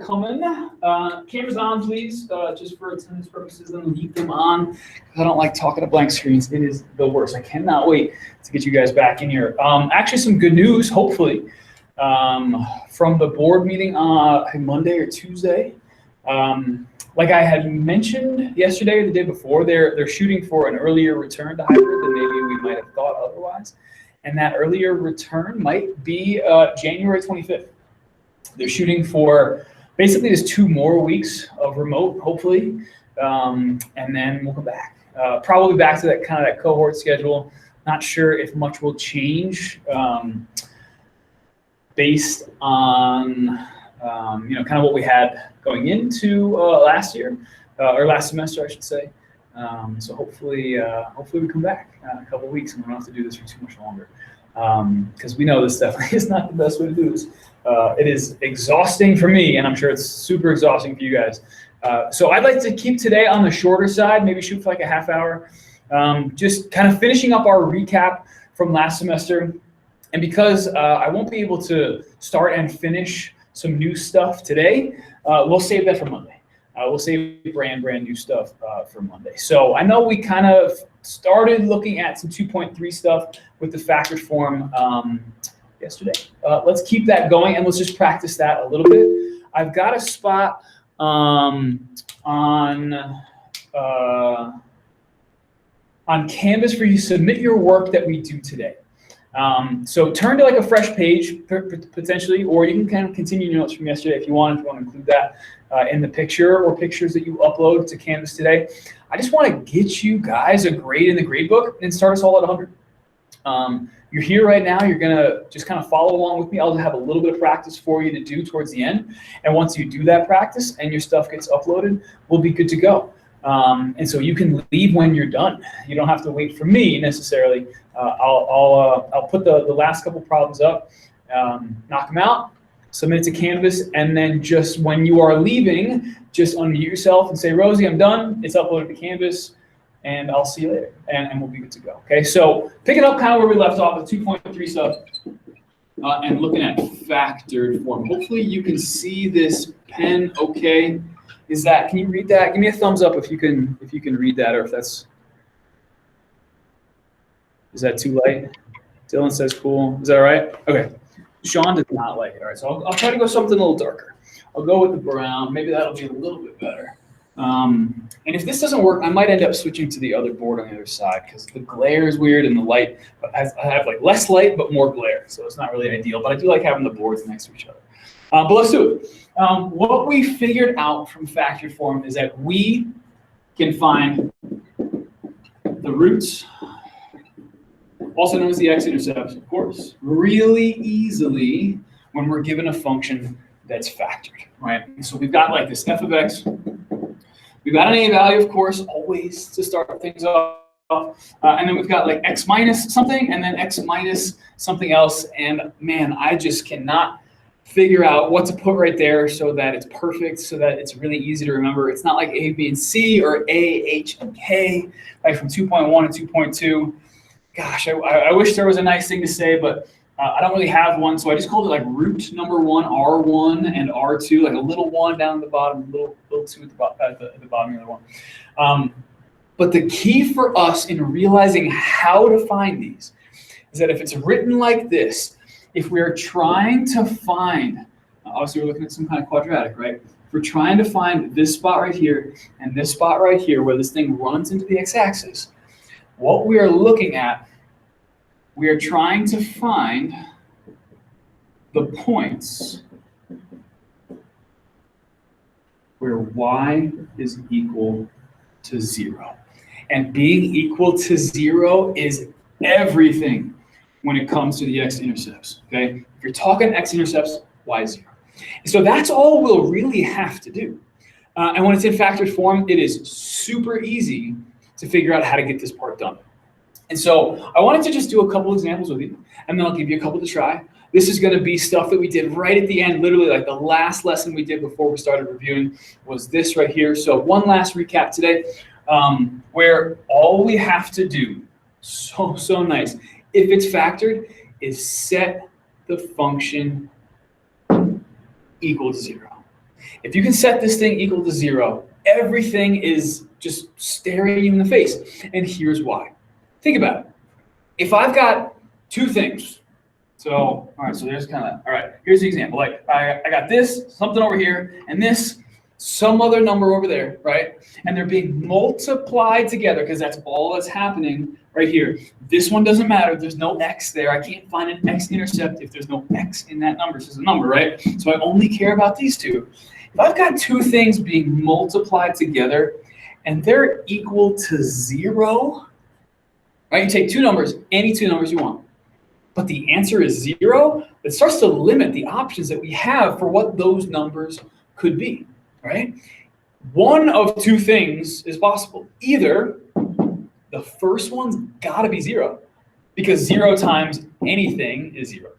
coming. Cameras on, please, just for attendance purposes, and leave them on. I don't like talking to blank screens. It is the worst. I cannot wait to get you guys back in here. Actually, some good news, hopefully, from the board meeting on Monday or Tuesday. Like I had mentioned yesterday or the day before, they're shooting for an earlier return to hybrid than maybe we might have thought otherwise. And that earlier return might be January 25th. They're shooting for basically just 2 more weeks of remote, hopefully, and then we'll come back. Probably back to that kind of that cohort schedule. Not sure if much will change based on kind of what we had going into last year or last semester, I should say. So hopefully we come back in a couple of weeks and we don't have to do this for too much longer. Because we know this definitely is not the best way to do this. It is exhausting for me, and I'm sure it's super exhausting for you guys. So I'd like to keep today on the shorter side, maybe shoot for like a half hour, just kind of finishing up our recap from last semester. And because I won't be able to start and finish some new stuff today, we'll save that for Monday. We'll save brand new stuff for Monday. So I know we kind of started looking at some 2.3 stuff with the factored form yesterday. Let's keep that going and let's just practice that a little bit. I've got a spot on Canvas for you to submit your work that we do today. So turn to like a fresh page potentially, or you can kind of continue your notes from yesterday if you want to include that in the picture or pictures that you upload to Canvas today. I just want to get you guys a grade in the grade book and start us all at 100. You're here right now. You're going to just kind of follow along with me. I'll have a little bit of practice for you to do towards the end. And once you do that practice and your stuff gets uploaded, we'll be good to go. And so you can leave when you're done. You don't have to wait for me necessarily. I'll put the last couple problems up, knock them out, submit it to Canvas, and then just when you are leaving, just unmute yourself and say, Rosie, I'm done. It's uploaded to Canvas, and I'll see you later, and we'll be good to go. Okay, so picking up kind of where we left off with 2.3 stuff and looking at factored form. Hopefully you can see this pen okay. Can you read that? Give me a thumbs up if you can read that, or if that's, is that too light? Dylan says cool. Is that all right? Okay. Sean does not like it. All right, so I'll try to go something a little darker. I'll go with the brown. Maybe that'll be a little bit better. And if this doesn't work, I might end up switching to the other board on the other side because the glare is weird and the light, I have like less light but more glare, so it's not really ideal. But I do like having the boards next to each other. But let's do it. What we figured out from factored form is that we can find the roots, also known as the x-intercepts, of course, really easily when we're given a function that's factored, right? So we've got like this f of x. We've got an a value, of course, always to start things off. And then we've got like x minus something and then x minus something else. And man, I just cannot figure out what to put right there so that it's perfect, so that it's really easy to remember. It's not like A, B, and C or A, H, and K, right, from 2.1 and 2.2. Gosh, I wish there was a nice thing to say, but I don't really have one. So I just called it like root number 1, R1, and R2, like a little 1 down at the bottom, little 2 at the bottom of the other one. But the key for us in realizing how to find these is that if it's written like this, if we're trying to find, obviously we're looking at some kind of quadratic, right? If we're trying to find this spot right here and this spot right here where this thing runs into the x-axis, what we are looking at, we are trying to find the points where y is equal to 0. And being equal to 0 is everything when it comes to the x-intercepts, okay? If you're talking x-intercepts, y is 0. And so that's all we'll really have to do. And when it's in factored form, it is super easy to figure out how to get this part done. And so I wanted to just do a couple examples with you, and then I'll give you a couple to try. This is going to be stuff that we did right at the end, literally like the last lesson we did before we started reviewing was this right here. So one last recap today, where all we have to do, so nice, if it's factored, is set the function equal to 0. If you can set this thing equal to 0, everything is just staring you in the face. And here's why. Think about it. If I've got two things, so, all right, so there's kind of, all right, here's the example. Like, I got this, something over here, and this, some other number over there, right? And they're being multiplied together because that's all that's happening right here. This one doesn't matter. There's no x there. I can't find an x-intercept if there's no x in that number. This is a number, right? So I only care about these two. If I've got two things being multiplied together and they're equal to 0, right? You take two numbers, any two numbers you want, but the answer is 0, it starts to limit the options that we have for what those numbers could be, right? One of two things is possible. Either the first one's got to be 0, because 0 times anything is 0,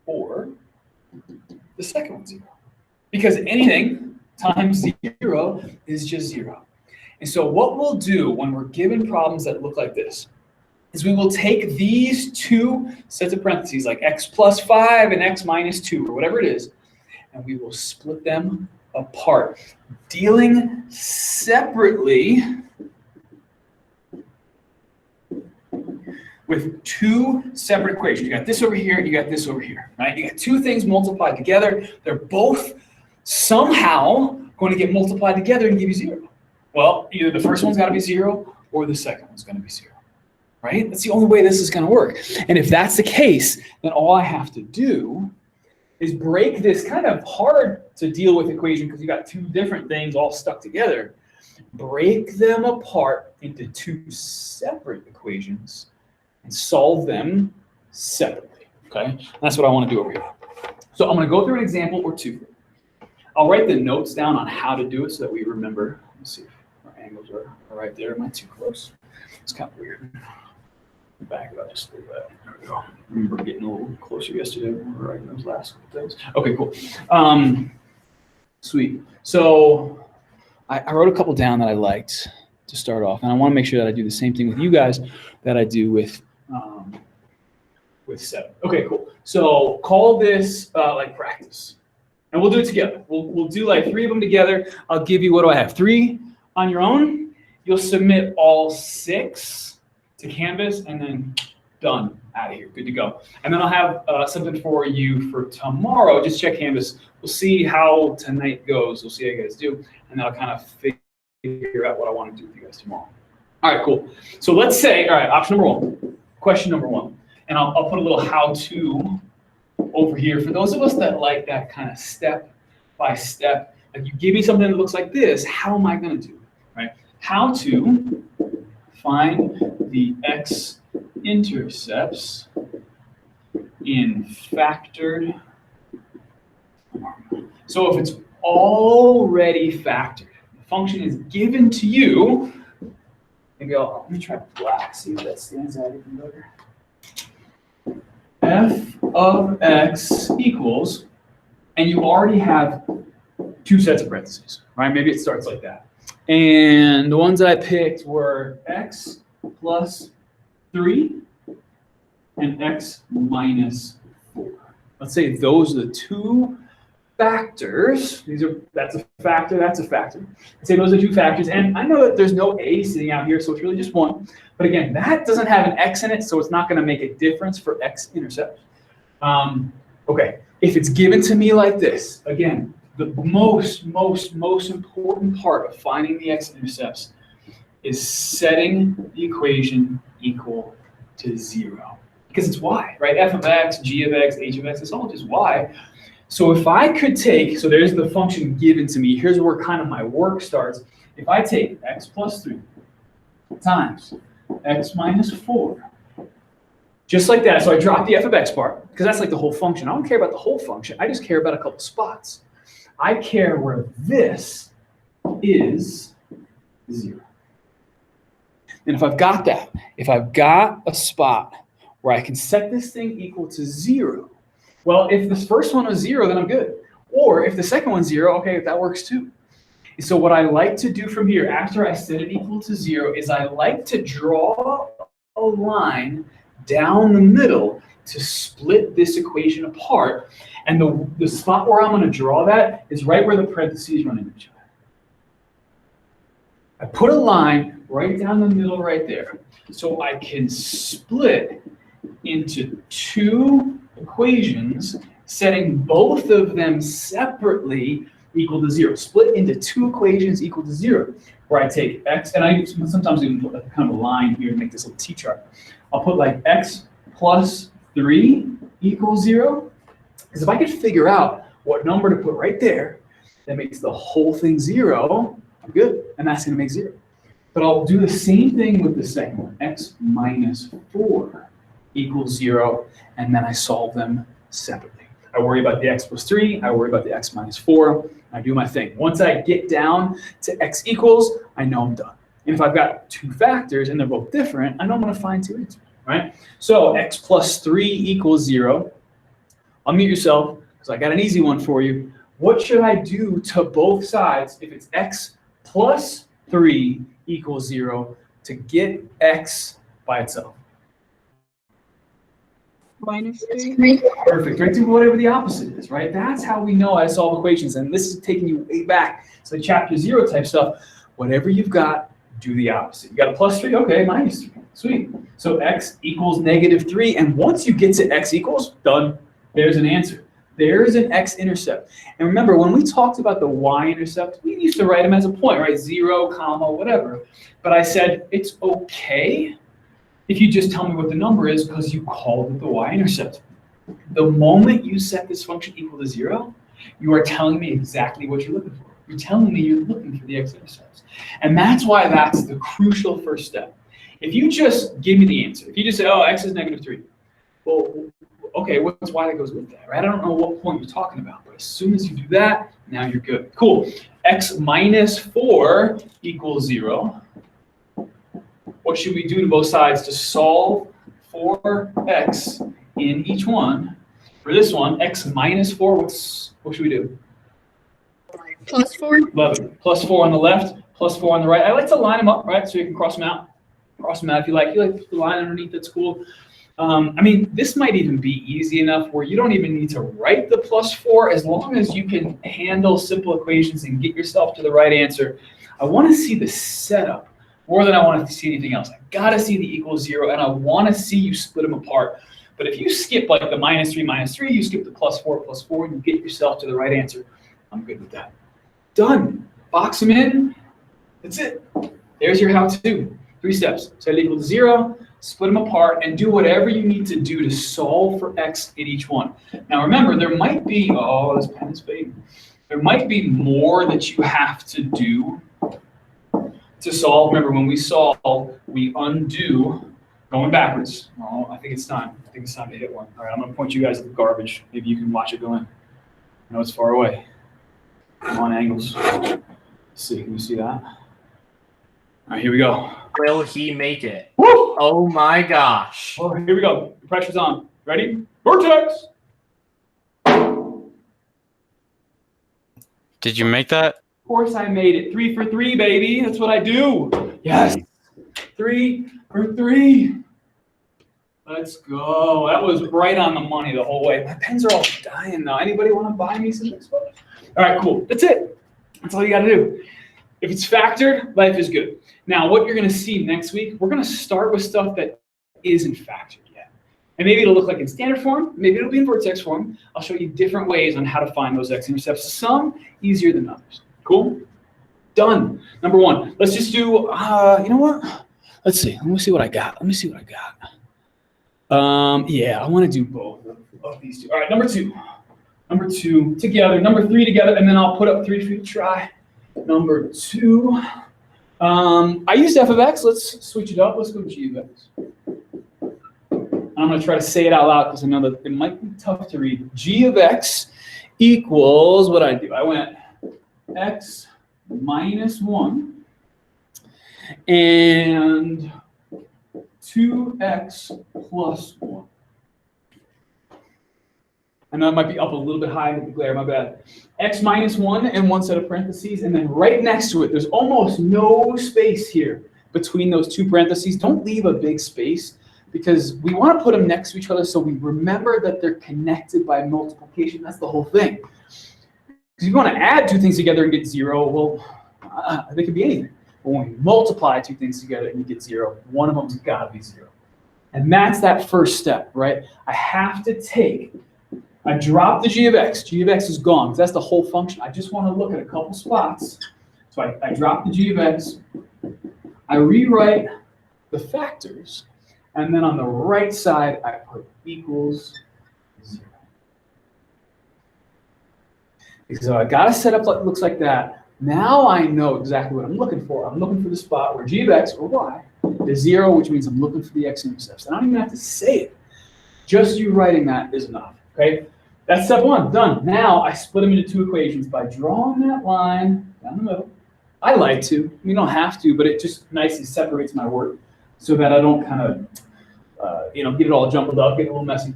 or the second one's 0, because anything times 0 is just 0. And so what we'll do when we're given problems that look like this is we will take these two sets of parentheses, like x plus 5 and x minus 2, or whatever it is, and we will split them apart, dealing separately with two separate equations. You got this over here, and you got this over here, right? You got two things multiplied together. They're both somehow going to get multiplied together and give you 0. Well, either the first one's got to be 0 or the second one's going to be 0. Right? That's the only way this is going to work. And if that's the case, then all I have to do is break this kind of hard to deal with equation because you got two different things all stuck together. Break them apart into two separate equations and solve them separately. Okay? And that's what I want to do over here. So I'm going to go through an example or two. I'll write the notes down on how to do it so that we remember. Let's see if our angles are right there. Am I too close? It's kind of weird. Back it up just a little bit. There we go. I remember getting a little closer yesterday when we were writing those last things. Okay, cool. Sweet. So I wrote a couple down that I liked to start off, and I want to make sure that I do the same thing with you guys that I do with 7. Okay, cool. So call this like practice, and we'll do it together. We'll do like 3 of them together. I'll give you, what do I have? 3 on your own. You'll submit all 6 to Canvas, and then done, out of here, good to go. And then I'll have something for you for tomorrow. Just check Canvas. We'll see how tonight goes. We'll see how you guys do, and then I'll kind of figure out what I want to do with you guys tomorrow. All right, cool. So let's say, all right, option number 1, question number 1, and I'll put a little how-to over here for those of us that like that kind of step by step. Like, you give me something that looks like this, how am I going to do it, right? How to find the x-intercepts in factored form. So if it's already factored, the function is given to you. Maybe let me try black, see if that stands out even better. F of x equals, and you already have 2 sets of parentheses, right? Maybe it starts like that. And the ones I picked were x plus 3 and x minus 4. Let's say those are the 2 factors. That's a factor, that's a factor. Let's say those are 2 factors. And I know that there's no a sitting out here, so it's really just 1. But again, that doesn't have an x in it, so it's not going to make a difference for x-intercept. Okay, if it's given to me like this, again, the most important part of finding the x-intercepts is setting the equation equal to 0. Because it's y, right? F of x, g of x, h of x, it's all just y. So if I could take, so there's the function given to me, here's where kind of my work starts. If I take x plus 3 times x minus 4, just like that, so I drop the f of x part, because that's like the whole function. I don't care about the whole function, I just care about a couple spots. I care where this is 0. And if I've got that, if I've got a spot where I can set this thing equal to 0, well, if this first one was 0, then I'm good. Or if the second one's 0, okay, that works too. So what I like to do from here, after I set it equal to 0, is I like to draw a line down the middle to split this equation apart. And the spot where I'm going to draw that is right where the parentheses run into each other. I put a line right down the middle right there, so I can split into two equations, setting both of them separately equal to 0. Split into two equations equal to 0, where I take x, and I sometimes even put kind of a line here to make this little t-chart. I'll put like x plus 3 equals 0, because if I could figure out what number to put right there that makes the whole thing 0, I'm good, and that's going to make 0. But I'll do the same thing with the second one, x minus 4 equals 0, and then I solve them separately. I worry about the x plus 3, I worry about the x minus 4, I do my thing. Once I get down to x equals, I know I'm done. And if I've got two factors and they're both different, I know I'm going to find two answers, right? So x plus 3 equals 0. Unmute yourself, because I got an easy one for you. What should I do to both sides if it's x plus 3 equals 0 to get x by itself? Minus 3. Perfect. Right, do whatever the opposite is, right? That's how we know how to solve equations. And this is taking you way back to the chapter 0 type stuff. Whatever you've got, do the opposite. You got a plus 3? Okay, minus 3. Sweet. So x equals negative 3. And once you get to x equals, done. There's an answer. There's an x-intercept. And remember, when we talked about the y-intercept, we used to write them as a point, right? 0, comma, whatever. But I said, it's okay if you just tell me what the number is because you called it the y-intercept. The moment you set this function equal to 0, you are telling me exactly what you're looking for. You're telling me you're looking for the x-intercepts. And that's why that's the crucial first step. If you just give me the answer, if you just say, oh, x is negative 3, well, okay, what's y that goes with that, right? I don't know what point you're talking about, but as soon as you do that, now you're good. Cool. X minus 4 equals 0. What should we do to both sides to solve for x in each one? For this one, x minus 4, what should we do? Plus 4. Love it. Plus 4 on the left, plus 4 on the right. I like to line them up, right? So you can cross them out. Cross them out if you like. You like to put the line underneath, that's cool. I mean, this might even be easy enough where you don't even need to write the plus 4 as long as you can handle simple equations and get yourself to the right answer. I want to see the setup more than I want to see anything else. I got to see the equals 0, and I want to see you split them apart. But if you skip like the minus 3, you skip the plus 4, and you get yourself to the right answer, I'm good with that. Done. Box them in. That's it. There's your how-to. 3 steps. Set it equal to 0, split them apart, and do whatever you need to do to solve for x in each one. Now remember, there might be, oh, this pen is fading. There might be more that you have to do to solve. Remember, when we solve, we undo going backwards. Oh, I think it's time. I think it's time to hit one. All right, I'm going to point you guys at the garbage. Maybe you can watch it go in. I know it's far away. I'm on angles. Let's see, can you see that? All right, here we go. Will he make it? Woo! Oh my gosh. Well, here we go. The pressure's on. Ready? Vortex! Did you make that? Of course I made it. 3 for 3, baby. That's what I do. Yes. 3 for 3. Let's go. That was right on the money the whole way. My pens are all dying now. Anybody want to buy me some next one? All right, cool. That's it. That's all you got to do. If it's factored, life is good. Now, what you're going to see next week, we're going to start with stuff that isn't factored yet. And maybe it'll look like in standard form. Maybe it'll be in vertex form. I'll show you different ways on how to find those x-intercepts. Some easier than others. Cool? Done. Number 1. Let's just do, you know what? Let's see. Let me see what I got. Yeah, I want to do both of these two. All right, number 2. Number 2 together. Number 3 together. And then I'll put up 3 for you to try. Number 2. I used f of x. Let's switch it up. Let's go g of x. I'm going to try to say it out loud because I know that it might be tough to read. G of x equals what I do. I went x minus 1 and 2x plus 1. I know it might be up a little bit high in the glare, my bad. X minus 1 and 1 set of parentheses, and then right next to it, there's almost no space here between those two parentheses. Don't leave a big space because we want to put them next to each other so we remember that they're connected by multiplication. That's the whole thing. Because if you want to add two things together and get 0, well, they could be anything. But when we multiply two things together and you get 0, one of them's got to be 0. And that's that first step, right? I drop the g of x. G of x is gone, because that's the whole function. I just want to look at a couple spots. So I drop the g of x. I rewrite the factors. And then on the right side, I put equals 0. So I got a setup that looks like that. Now I know exactly what I'm looking for. I'm looking for the spot where g of x, or y, is 0, which means I'm looking for the x-intercepts. I don't even have to say it. Just you writing that is enough, okay? That's step 1, done. Now I split them into two equations by drawing that line down the middle. I like to. You don't have to, but it just nicely separates my work so that I don't kind of, get it all jumbled up, get a little messy.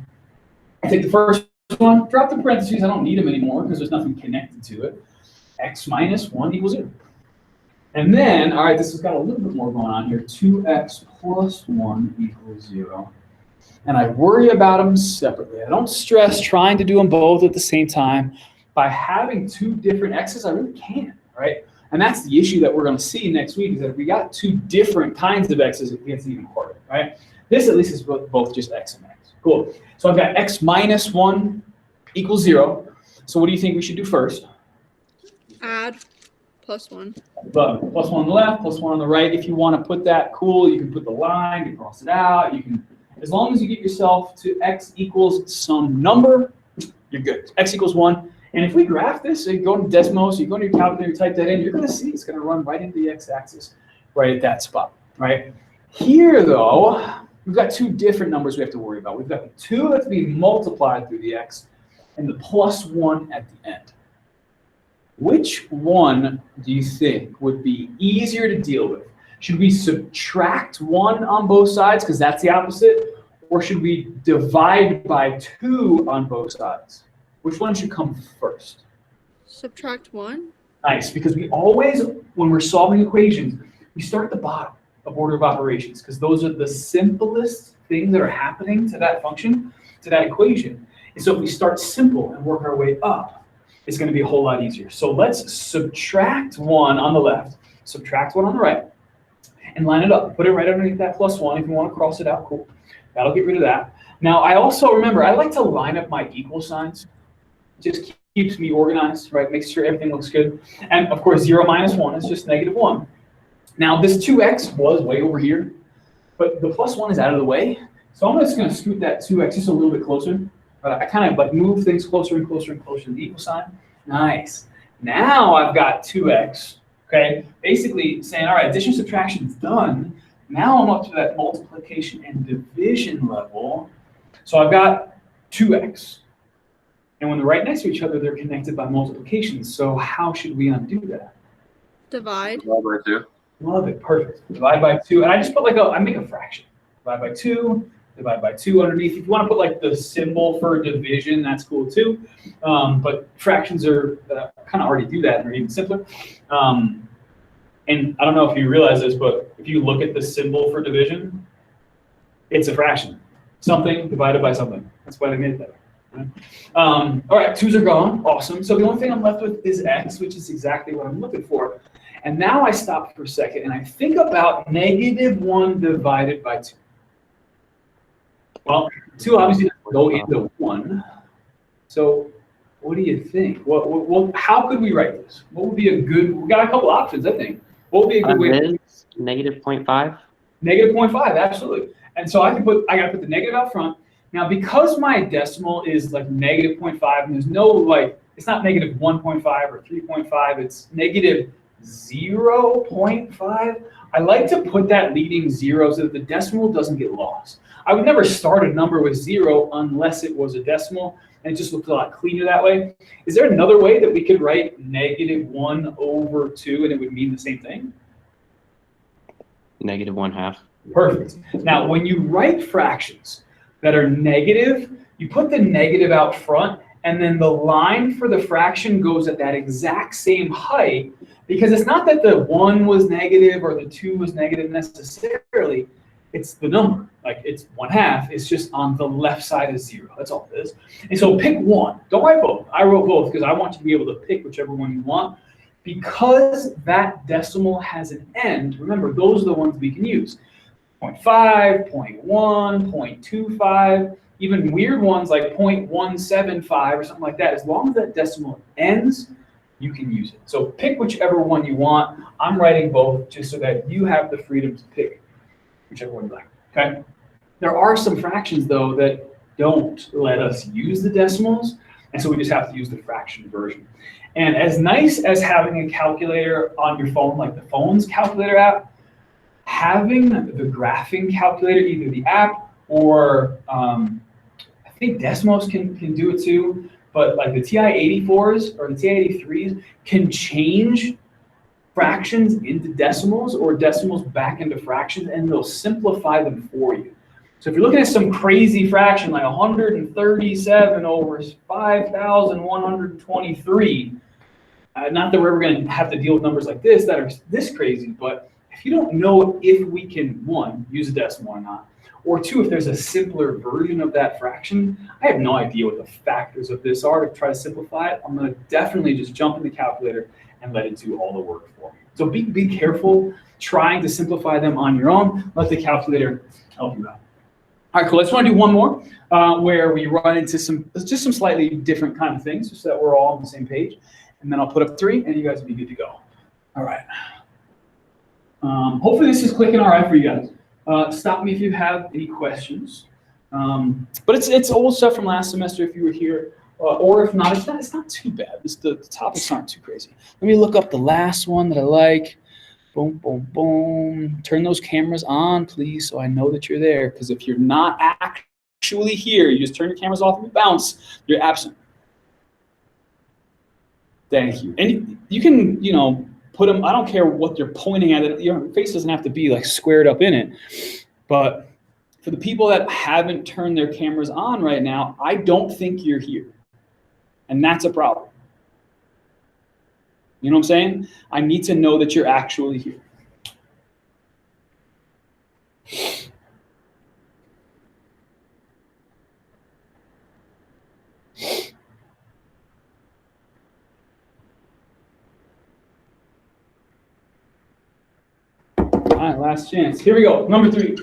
I take the first one, drop the parentheses. I don't need them anymore because there's nothing connected to it. X minus 1 equals 0. And then, all right, this has got a little bit more going on here. 2x plus 1 equals 0. And I worry about them separately. I don't stress trying to do them both at the same time. By having two different x's, I really can, right? And that's the issue that we're going to see next week, is that if we got two different kinds of x's, it gets even harder, right? This at least is both just x and x. Cool. So I've got x minus 1 equals 0. So what do you think we should do first? Add plus 1. But plus 1 on the left, plus 1 on the right. If you want to put that, cool. You can put the line, you can cross it out. You can, as long as you get yourself to x equals some number, you're good. X equals 1. And if we graph this, so you go into Desmos, you go into your calculator, you type that in, you're going to see it's going to run right into the x-axis, right at that spot, right? Here, though, we've got two different numbers we have to worry about. We've got the 2 that's being multiplied through the x and the plus 1 at the end. Which one do you think would be easier to deal with? Should we subtract 1 on both sides, because that's the opposite? Or should we divide by 2 on both sides? Which one should come first? Subtract 1. Nice, because we always, when we're solving equations, we start at the bottom of order of operations, because those are the simplest things that are happening to that function, to that equation. And so if we start simple and work our way up, it's going to be a whole lot easier. So let's subtract 1 on the left, subtract 1 on the right, and line it up. Put it right underneath that plus 1. If you want to cross it out, cool. That'll get rid of that. Now, I also remember, I like to line up my equal signs. Just keeps me organized, right? Makes sure everything looks good. And of course, 0 minus 1 is just negative 1. Now, this 2x was way over here, but the plus 1 is out of the way. So I'm just going to scoot that 2x just a little bit closer. But I kind of like move things closer and closer and closer to the equal sign. Nice. Now I've got 2x, okay? Basically saying, all right, addition subtraction is done. Now I'm up to that multiplication and division level. So I've got 2x. And when they're right next to each other, they're connected by multiplication. So how should we undo that? Divide. Divide by 2. Love it, perfect. Divide by 2, and I just put like I make a fraction. Divide by 2, divide by 2 underneath. If you want to put like the symbol for division, that's cool too. But fractions are kind of already do that, and they're even simpler. And I don't know if you realize this, but if you look at the symbol for division, it's a fraction. Something divided by something. That's why they made it that way. Right? All right, 2's are gone. Awesome. So the only thing I'm left with is x, which is exactly what I'm looking for. And now I stop for a second and I think about -1 divided by 2. Well, 2 obviously doesn't go into 1. So what do you think? How could we write this? What would be a good, we got a couple options, I think. What would be a good way to negative 0.5? Negative 0.5, absolutely. And so I gotta put the negative out front. Now, because my decimal is like negative 0.5, and there's no like, it's not negative 1.5 or 3.5, it's negative 0.5. I like to put that leading 0 so that the decimal doesn't get lost. I would never start a number with 0 unless it was a decimal, and it just looks a lot cleaner that way. Is there another way that we could write -1/2 and it would mean the same thing? Negative 1/2. Perfect. Now, when you write fractions that are negative, you put the negative out front, and then the line for the fraction goes at that exact same height, because it's not that the 1 was negative or the 2 was negative necessarily. It's the number. Like it's 1/2. It's just on the left side of 0. That's all it is. And so pick one. Don't write both. I wrote both because I want you to be able to pick whichever one you want. Because that decimal has an end, remember, those are the ones we can use. 0.5, 0.1, 0.25, even weird ones like 0.175 or something like that. As long as that decimal ends, you can use it. So pick whichever one you want. I'm writing both just so that you have the freedom to pick whichever one you like, okay? There are some fractions, though, that don't let us use the decimals, and so we just have to use the fraction version. And as nice as having a calculator on your phone, like the phone's calculator app, having the graphing calculator, either the app or I think Desmos can do it too, but like the TI-84s or the TI-83s can change fractions into decimals or decimals back into fractions, and they'll simplify them for you. So if you're looking at some crazy fraction like 137 over 5,123, not that we're ever going to have to deal with numbers like this that are this crazy, but if you don't know if we can, one, use a decimal or not, or two, if there's a simpler version of that fraction, I have no idea what the factors of this are to try to simplify it. I'm going to definitely just jump in the calculator and let it do all the work for me. So be careful trying to simplify them on your own. Let the calculator help you out. All right, cool. Let's want to do one more where we run into some slightly different kind of things, just so that we're all on the same page. And then I'll put up 3, and you guys will be good to go. All right. Hopefully this is clicking all right for you guys. Stop me if you have any questions. But it's old stuff from last semester if you were here, or if not, it's not too bad. The topics aren't too crazy. Let me look up the last one that I like. Boom, boom, boom. Turn those cameras on, please, so I know that you're there. Because if you're not actually here, you just turn your cameras off and you bounce, you're absent. Thank you. And you can, put them, I don't care what you're pointing at. Your face doesn't have to be like squared up in it. But for the people that haven't turned their cameras on right now, I don't think you're here. And that's a problem. You know what I'm saying? I need to know that you're actually here. All right, last chance. Here we go. Number 3.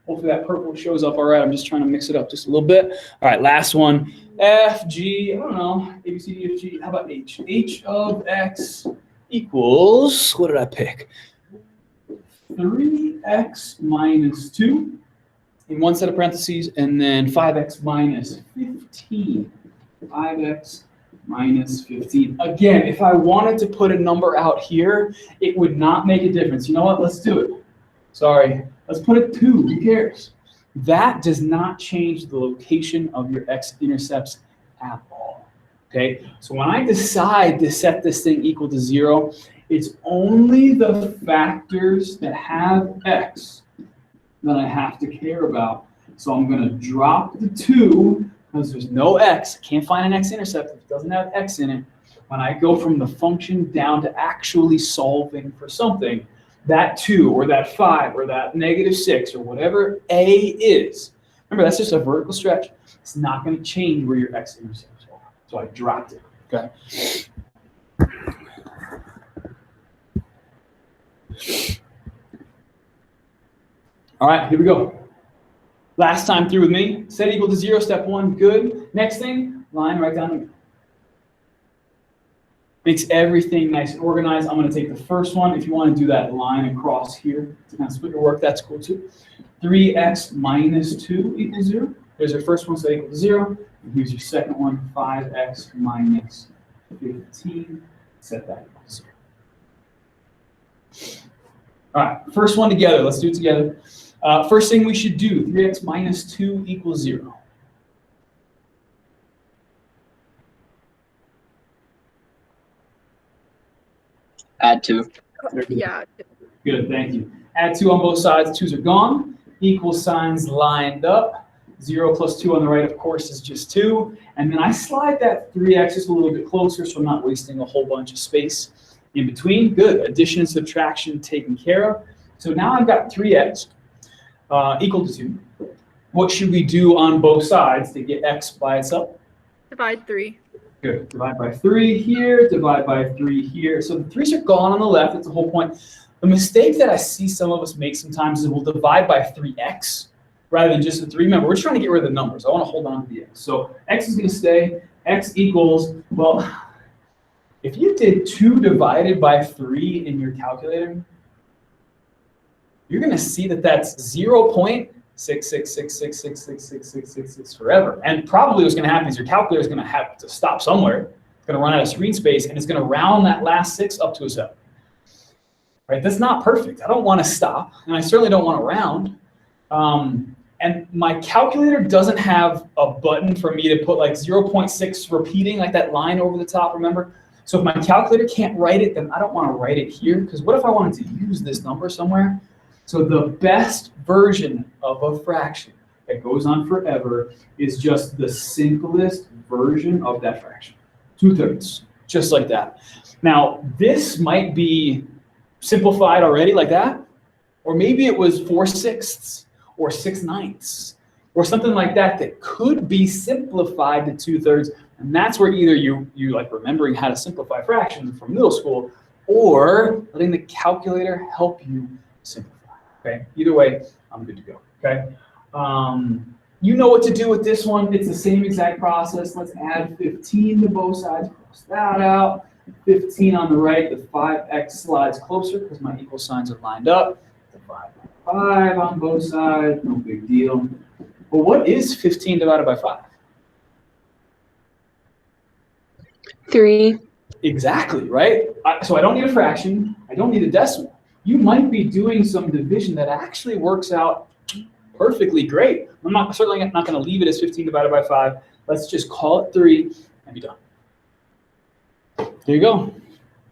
Hopefully that purple shows up all right. I'm just trying to mix it up just a little bit. All right, last one. F, G, I don't know, A, B, C, D, F, G. How about H? H of X equals, what did I pick? 3x minus 2 in one set of parentheses, and then 5x minus 15. 5x minus 15. Again, if I wanted to put a number out here, it would not make a difference. You know what? Let's do it. Sorry. Let's put it 2. Who cares? That does not change the location of your x-intercepts at all. Okay? So when I decide to set this thing equal to 0, it's only the factors that have x that I have to care about. So I'm going to drop the 2 because there's no x. I can't find an x-intercept if it doesn't have x in it. When I go from the function down to actually solving for something, that 2 or that 5 or that -6 or whatever a is. Remember, that's just a vertical stretch. It's not going to change where your x-intercepts are. So I dropped it. Okay. All right, here we go. Last time through with me. Set equal to 0, step 1, good. Next thing, line right down the middle. Makes everything nice and organized. I'm going to take the first one. If you want to do that line across here to kind of split your work, that's cool too. 3x minus 2 equals 0. There's your first one, so equal to 0. And here's your second one, 5x minus 15. Set that equal to 0. All right, first one together. Let's do it together. First thing we should do, 3x minus 2 equals 0. Add 2. Yeah. Good, thank you. Add 2 on both sides. 2's are gone. Equal signs lined up. 0 plus 2 on the right, of course, is just 2. And then I slide that 3x just a little bit closer so I'm not wasting a whole bunch of space in between. Good. Addition and subtraction taken care of. So now I've got 3x. equal to 2. What should we do on both sides to get x by itself? Divide 3. Good. Divide by 3 here, divide by 3 here. So the 3's are gone on the left. That's the whole point. The mistake that I see some of us make sometimes is we'll divide by 3x rather than just the 3. Remember, we're just trying to get rid of the numbers. I want to hold on to the x. So x is going to stay. X equals, well, if you did 2 divided by 3 in your calculator, you're going to see that that's 0.666666666 forever. And probably what's going to happen is your calculator is going to have to stop somewhere. It's going to run out of screen space, and it's going to round that last 6 up to a 7. Right? That's not perfect. I don't want to stop, and I certainly don't want to round. And my calculator doesn't have a button for me to put like 0.6 repeating, like that line over the top, remember? So if my calculator can't write it, then I don't want to write it here, because what if I wanted to use this number somewhere? So the best version of a fraction that goes on forever is just the simplest version of that fraction. 2/3, just like that. Now, this might be simplified already like that, or maybe it was 4/6 or 6/9 or something like that that could be simplified to 2/3, and that's where either you like remembering how to simplify fractions from middle school, or letting the calculator help you simplify. Okay, either way, I'm good to go. Okay, you know what to do with this one. It's the same exact process. Let's add 15 to both sides. Cross that out. 15 on the right. The 5x slides closer because my equal signs are lined up. Divide by 5 on both sides. No big deal. But what is 15 divided by 5? 3. Exactly, right? So I don't need a fraction. I don't need a decimal. You might be doing some division that actually works out perfectly great. I'm certainly not going to leave it as 15 divided by 5. Let's just call it 3 and be done. There you go.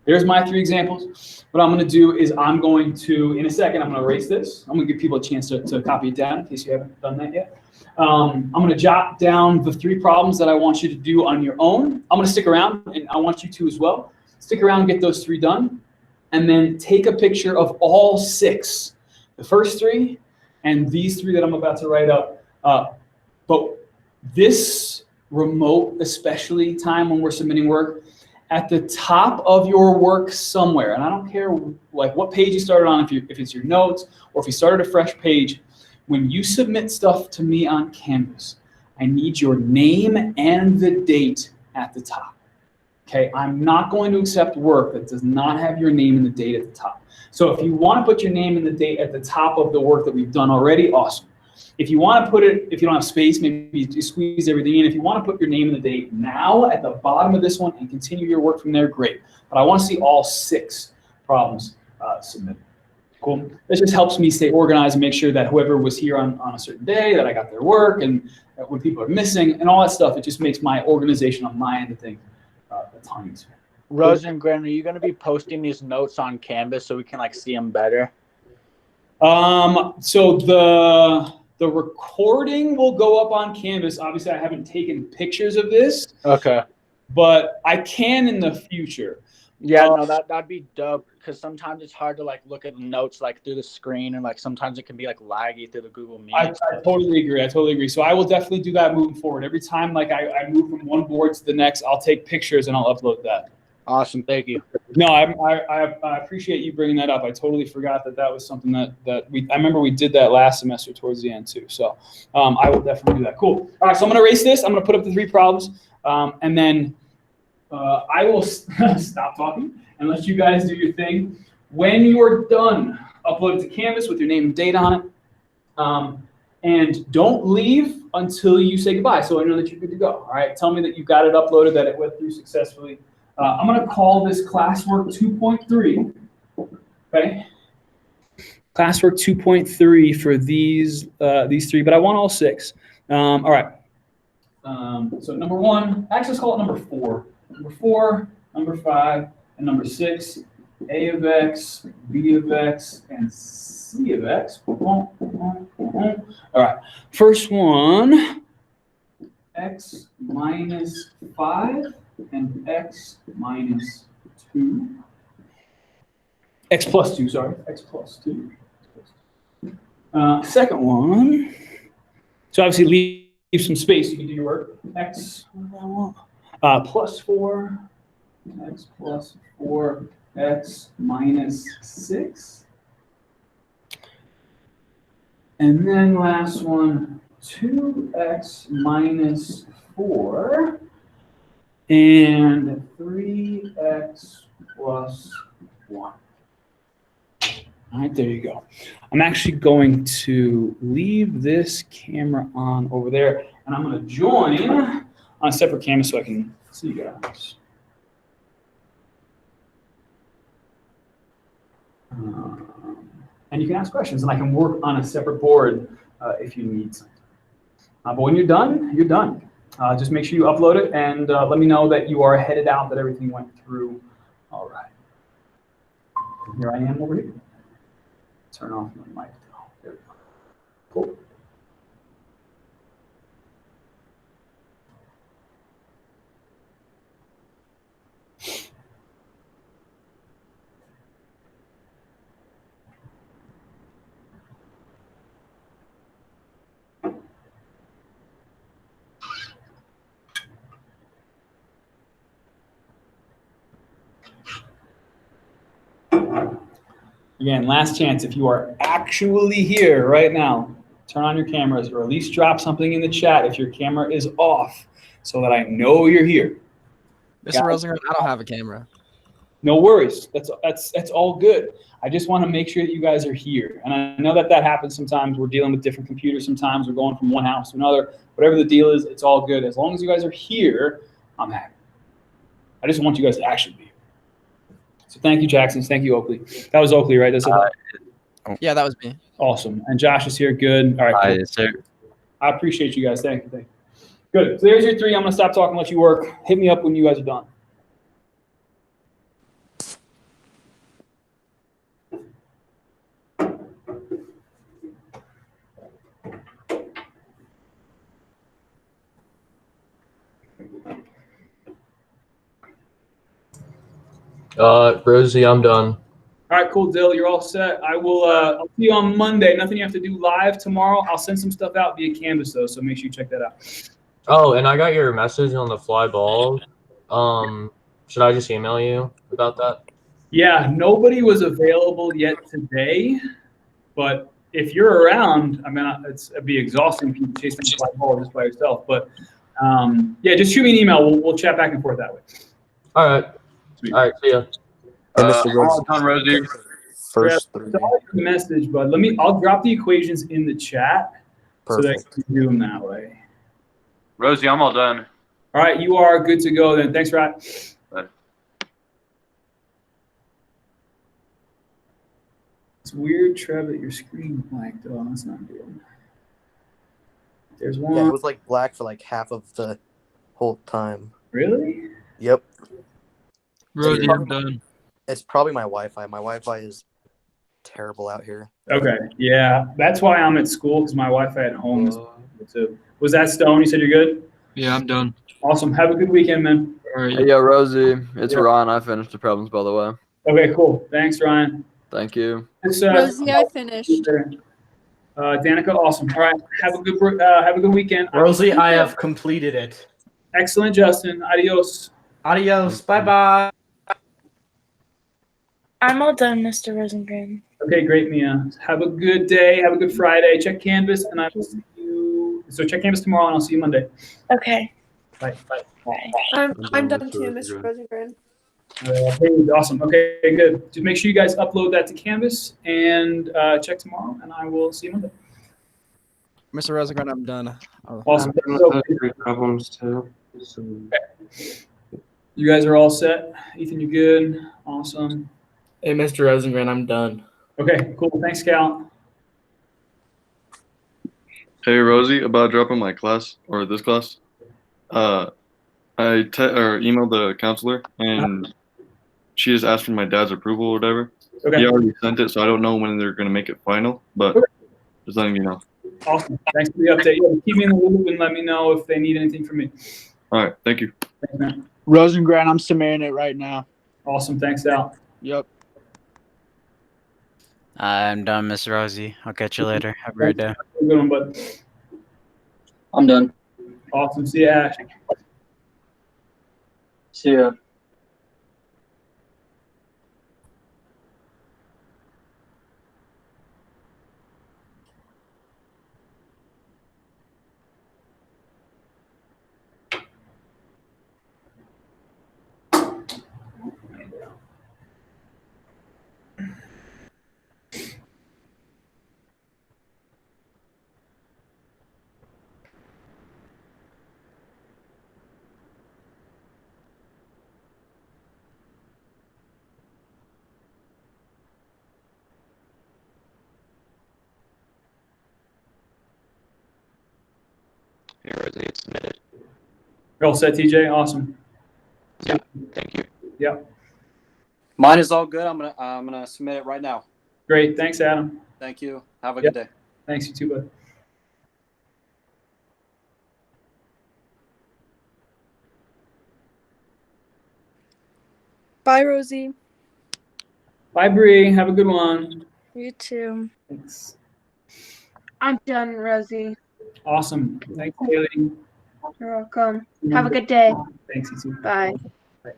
There's my 3 examples. What I'm going to do is I'm going to, in a second, I'm going to erase this. I'm going to give people a chance to copy it down in case you haven't done that yet. I'm going to jot down the 3 problems that I want you to do on your own. I'm going to stick around, and I want you to as well. Stick around and get those 3 done. And then take a picture of all 6, the first 3 and these 3 that I'm about to write up. But this remote, especially time when we're submitting work, at the top of your work somewhere, and I don't care like what page you started on, if it's your notes or if you started a fresh page, when you submit stuff to me on Canvas, I need your name and the date at the top. Okay, I'm not going to accept work that does not have your name and the date at the top. So if you want to put your name and the date at the top of the work that we've done already, awesome. If you want to put it, if you don't have space, maybe you squeeze everything in. If you want to put your name and the date now at the bottom of this one and continue your work from there, great. But I want to see all 6 problems submitted. Cool. This just helps me stay organized and make sure that whoever was here on a certain day, that I got their work, and when people are missing and all that stuff, it just makes my organization on my end of things a ton easier. Rose and Gren, are you going to be posting these notes on Canvas so we can like see them better? So the recording will go up on Canvas. Obviously, I haven't taken pictures of this. Okay. But I can in the future. Yeah, no, that'd be dope, because sometimes it's hard to like look at the notes like through the screen, and like sometimes it can be like laggy through the Google Meet. I totally agree. So I will definitely do that moving forward. Every time like I move from one board to the next, I'll take pictures and I'll upload that. Awesome, thank you. No, I appreciate you bringing that up. I totally forgot that was something that I remember we did that last semester towards the end too. So I will definitely do that. Cool. All right, so I'm going to erase this. I'm going to put up the 3 problems, and then I will stop talking and let you guys do your thing. When you're done, upload it to Canvas with your name and date on it. And don't leave until you say goodbye, so I know that you're good to go. All right, tell me that you got it uploaded, that it went through successfully. I'm going to call this classwork 2.3. Okay, classwork 2.3 for these 3, but I want all 6. All right. So number 1, actually let's call it number 4. Number 4, number 5, and number 6. A of x, b of x, and c of x. All right. First one, x minus 5 and x minus 2. X plus 2, sorry. X plus 2. Second one. So obviously leave some space. You can do your work. X plus 4. X plus 4. X minus 6. And then last one, 2x minus 4 and 3x plus 1. All right, there you go. I'm actually going to leave this camera on over there, and I'm going to join on a separate camera so I can see you guys. And you can ask questions, and I can work on a separate board if you need something. But when you're done, you're done. Just make sure you upload it, and let me know that you are headed out, that everything went through. All right. Here I am over here. Turn off my mic. There we go. Cool. Again, last chance. If you are actually here right now, turn on your cameras or at least drop something in the chat if your camera is off so that I know you're here. Mr. Rosengren, I don't have a camera. No worries. That's all good. I just want to make sure that you guys are here. And I know that happens sometimes. We're dealing with different computers sometimes. We're going from one house to another. Whatever the deal is, it's all good. As long as you guys are here, I'm happy. I just want you guys to actually be here. So thank you, Jackson. Thank you, Oakley. That was Oakley, right? That's Yeah, that was me. awesome. And Josh is here. Good. All right. Hi, Cool. sir. I appreciate you guys. Thank you. Good. So there's your 3. I'm going to stop talking and let you work. Hit me up when you guys are done. Rosie, I'm done. All right, cool, Dill. You're all set. I will. I'll see you on Monday. Nothing you have to do live tomorrow. I'll send some stuff out via Canvas though, so make sure you check that out. Oh, and I got your message on the fly ball. Should I just email you about that? Yeah, nobody was available yet today, but if you're around, I mean, it'd be exhausting if you chase the fly ball just by yourself. But yeah, just shoot me an email. We'll chat back and forth that way. All right. Sweet. All right. See ya. Rosie. First Yeah, it's all your message, but I'll drop the equations in the chat so that you can do them that way. Rosie, I'm all done. All right, you are good to go then. Thanks, Rod. Bye. It's weird, Trev, that your screen blanked. Oh, that's not good. There's one. Yeah, it was like black for like half of the whole time. Really? Yep. Rosie, I'm done. It's probably my Wi-Fi. My Wi-Fi is terrible out here. Okay. Yeah, that's why I'm at school, because my Wi-Fi at home is too. Was that Stone? You said you're good? Yeah, I'm done. Awesome. Have a good weekend, man. All right. Hey, yo, Rosie. It's Ron. I finished the problems, by the way. Okay, cool. Thanks, Ryan. Thank you. Rosie, I finished. Danica, awesome. All right. Have a good weekend. Rosie, I have completed it. Excellent, Justin. Adios. Adios. Bye-bye. I'm all done, Mr. Rosengren. Okay, great, Mia. Have a good day. Have a good Friday. Check Canvas, and I will see you. So check Canvas tomorrow, and I'll see you Monday. Okay. Bye. Bye. Bye. I'm done too, Mr. Rosengren. Hey, awesome. Okay, good. Just make sure you guys upload that to Canvas and check tomorrow, and I will see you Monday. Mr. Rosengren, I'm done. Awesome. Problems too. Okay. You guys are all set. Ethan, you good? Awesome. Hey, Mr. Rosengren, I'm done. Okay, cool. Thanks, Cal. Hey, Rosie, about dropping my class or this class. I emailed the counselor and she just asked for my dad's approval or whatever. Okay. He already sent it, so I don't know when they're gonna make it final, but just letting you know. Awesome. Thanks for the update. Yeah, keep me in the loop and let me know if they need anything from me. All right, thank you. Thanks, man. Rosengren, I'm submitting it right now. Awesome. Thanks, Al. Yep. I'm done, Miss Rosie. I'll catch you later. Have a great day. Have a good one, bud. I'm done. Awesome. See you, Ash. See ya. Hey, Rosie, it's submitted. You're all set, TJ? Awesome. Yeah, thank you. Yep. Mine is all good. I'm gonna submit it right now. Great. Thanks, Adam. Thank you. Have a Yep. good day. Thanks, you too, bud. Bye, Rosie. Bye, Bree. Have a good one. You too. Thanks. I'm done, Rosie. Awesome. Thanks, Haley. You're welcome. Have a good day. Thanks, you too. Bye. Bye.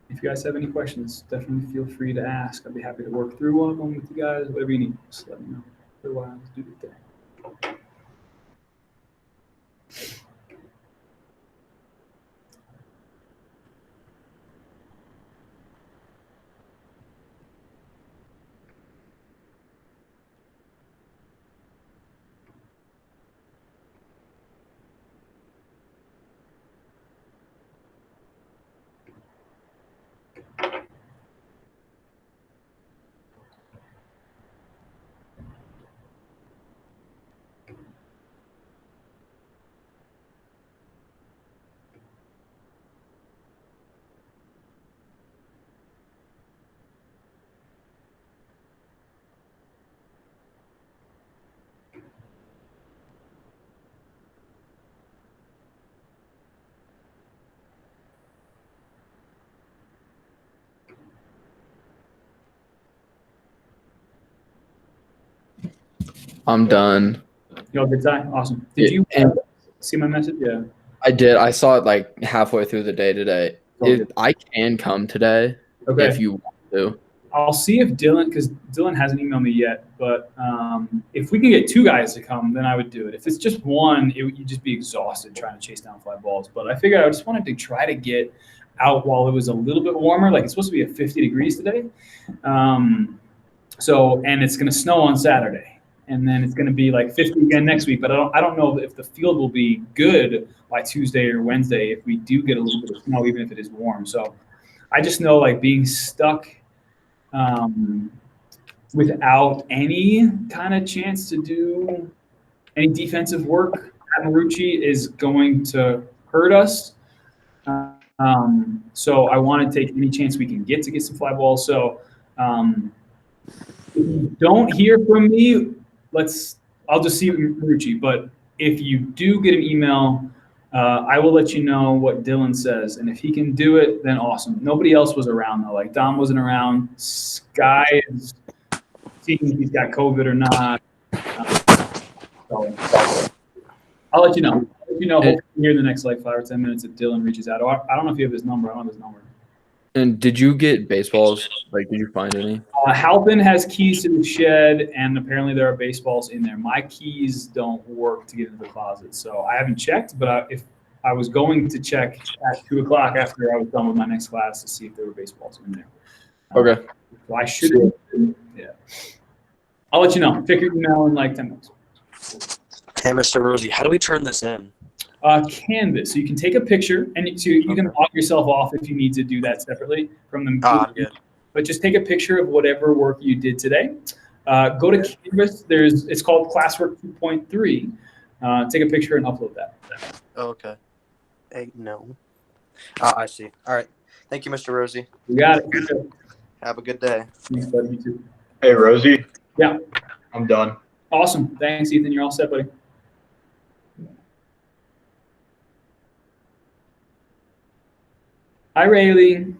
If you guys have any questions, definitely feel free to ask. I'd be happy to work through one of them with you guys, whatever you need. Just let me know. Otherwise, do the thing. I'm done. You all good time? Awesome. Did you see my message? Yeah. I did. I saw it like halfway through the day today. I can come today Okay. if you want to. I'll see if Dylan, because Dylan hasn't emailed me yet, but if we can get two guys to come, then I would do it. If it's just one, you'd just be exhausted trying to chase down fly balls. But I figured I just wanted to try to get out while it was a little bit warmer. Like it's supposed to be at 50 degrees today. And it's going to snow on Saturday. And then it's going to be like 50 again next week. But I don't know if the field will be good by Tuesday or Wednesday if we do get a little bit of snow, even if it is warm. So I just know like being stuck without any kind of chance to do any defensive work at Marucci is going to hurt us. So I want to take any chance we can get to get some fly balls. So if you don't hear from me, I'll just see Marucci. But if you do get an email, I will let you know what Dylan says. And if he can do it, then awesome. Nobody else was around, though. Like, Dom wasn't around. Sky is seeing if he's got COVID or not. So I'll let you know. I'll let you know hopefully here in the next, 5 or 10 minutes if Dylan reaches out. Or I don't know if you have his number. I don't have his number. And did you get baseballs? Like, did you find any? Halpin has keys to the shed, and apparently there are baseballs in there. My keys don't work to get into the closet, so I haven't checked. But if I was going to check at 2 o'clock after I was done with my next class to see if there were baseballs in there. Okay. So I should. Yeah. I'll let you know. Check your email in 10 minutes. Hey, Mr. Rosie, how do we turn this in? Canvas. So you can take a picture, and you can log yourself off if you need to do that separately from the. I'm good. But just take a picture of whatever work you did today. Go to Canvas. It's called Classwork 2.3. Take a picture and upload that. Okay. Hey, no. I see. All right. Thank you, Mr. Rosie. You got it. Have a good day. Thanks, buddy. You too. Hey, Rosie. Yeah. I'm done. Awesome. Thanks, Ethan. You're all set, buddy. Hi, Rayleigh.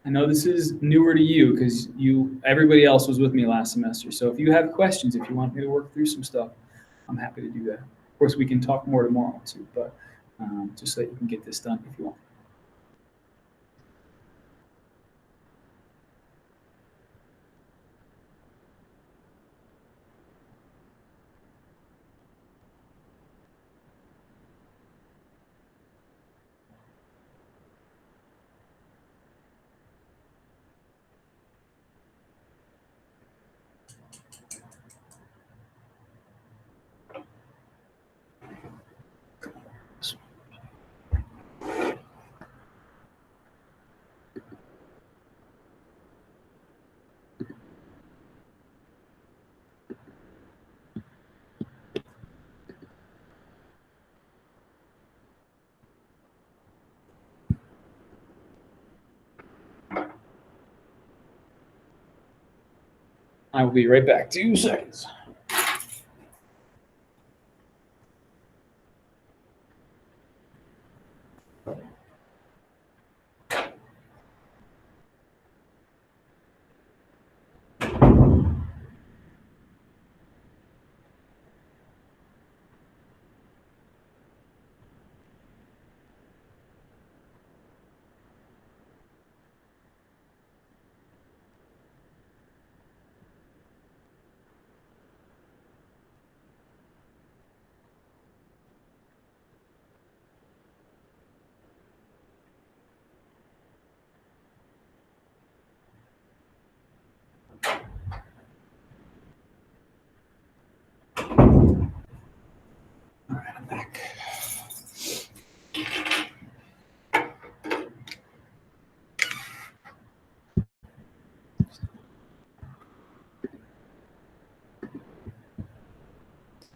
I know this is newer to you because everybody else was with me last semester. So if you have questions, if you want me to work through some stuff, I'm happy to do that. Of course, we can talk more tomorrow too, but just so that you can get this done if you want. I will be right back. 2 seconds.